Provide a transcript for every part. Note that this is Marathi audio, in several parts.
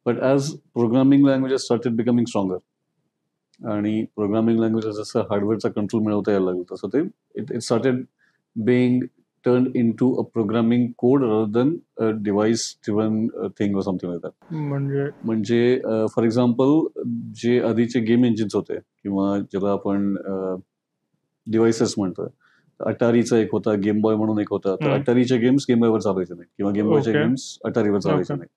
But as programming languages started becoming stronger आणि प्रोग्रामिंग लँग्वेजेस जसं हार्डवेअरचा कंट्रोल मिळवता यायला लागलं तसं ते it started being turned into a programming code rather than a device driven thing or something like that. म्हणजे फॉर एक्झाम्पल जे आधीचे गेम इंजिन्स होते किंवा ज्याला आपण डिव्हाइसेस म्हणतो, अटारीचा एक होता, गेम बॉय म्हणून एक होता. तर अटारीचे गेम्स गेम बॉयवर चालायचे नाही किंवा गेम बॉयचे गेम्स अटारीवर चालायचे नाही.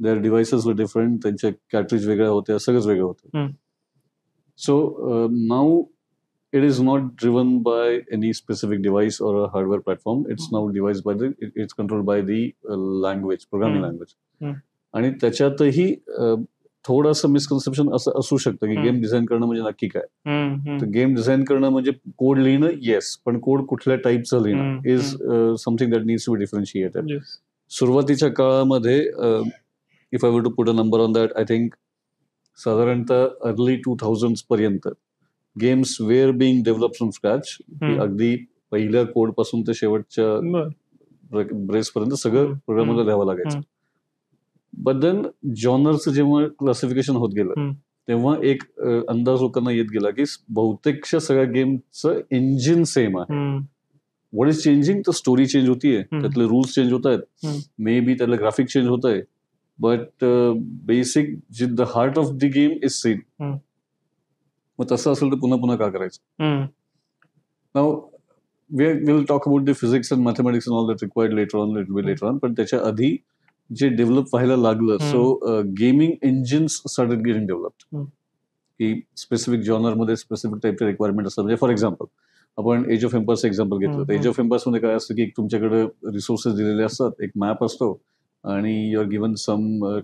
देअर डिव्हाइसेस वर डिफरंट, त्यांचे कॅट्रिज वेगळ्या होत्या, सगळंच वेगळं होतं. So now it is not driven by any specific device or a hardware platform. It's now device by it's controlled by the language, programming language. आणि त्याच्यातही थोडंसं मिसकन्सेप्शन असं असू शकतं की गेम डिझाईन करणं म्हणजे नक्की काय. तर गेम डिझाईन करणं म्हणजे कोड लिहिणं, येस, पण कोड कुठल्या टाईपचं लिहिणं is something that needs to be differentiated. सुरुवातीच्या काळामध्ये if I were to put a number on that, I think साधारणतः अर्ली 2000s पर्यंत games were being develop from scratch. अगदी पहिल्या कोड पासून ते शेवटच्या ब्रेस पर्यंत सगळं प्रोग्रामरला लिहावं लागायचं. बट देन जॉनरचं जेव्हा क्लासिफिकेशन होत गेलं तेव्हा एक अंदाज लोकांना येत गेला की बहुतेकच्या सगळ्या गेमचं इंजिन सेम आहे. What is changing? तर स्टोरी चेंज होतीये, त्यातले रूल्स चेंज होत आहेत, मे बी त्यातलं ग्राफिक चेंज होत आहे, but basic the heart of the game is same. मग तसं असेल तर पुन्हा पुन्हा का करायचं? Now will talk about the physics and mathematics and all that required later on, little bit later on. पण त्याच्या आधी जे डेव्हलप व्हायला लागलं, so gaming engines started getting developed. की स्पेसिफिक जॉनरमध्ये स्पेसिफिक टाईपचे रिक्वायरमेंट असतात. म्हणजे फॉर एक्झाम्पल आपण एज ऑफ एम्पायर्स एक्झाम्पल घेतलं तर एज ऑफ एम्पायर्स मध्ये काय असतं की तुमच्याकडे रिसोर्सेस दिलेले असतात, एक मॅप असतो आणि you are given some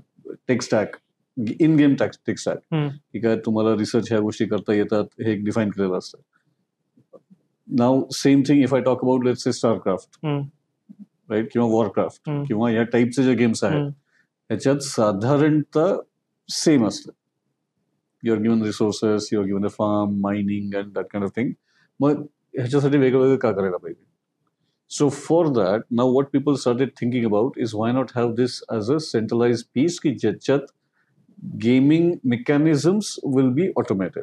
tech stack, in game tech stack, की काय तुम्हाला रिसर्च ह्या गोष्टी करता येतात, हे एक डिफाईन केलेलं असतं. Now same thing if I talk about let's say StarCraft, right, किंवा वॉरक्राफ्ट किंवा या टाईपचे जे गेम्स आहेत ह्याच्यात साधारणतः सेम असतं. You are given resources, you are given a farm, mining and that kind of thing. मग ह्याच्यासाठी वेगळं का करायला पाहिजे? So for that now what people started thinking about is why not have this as a centralize piece की ज्याच्यात gaming mechanisms will be automated.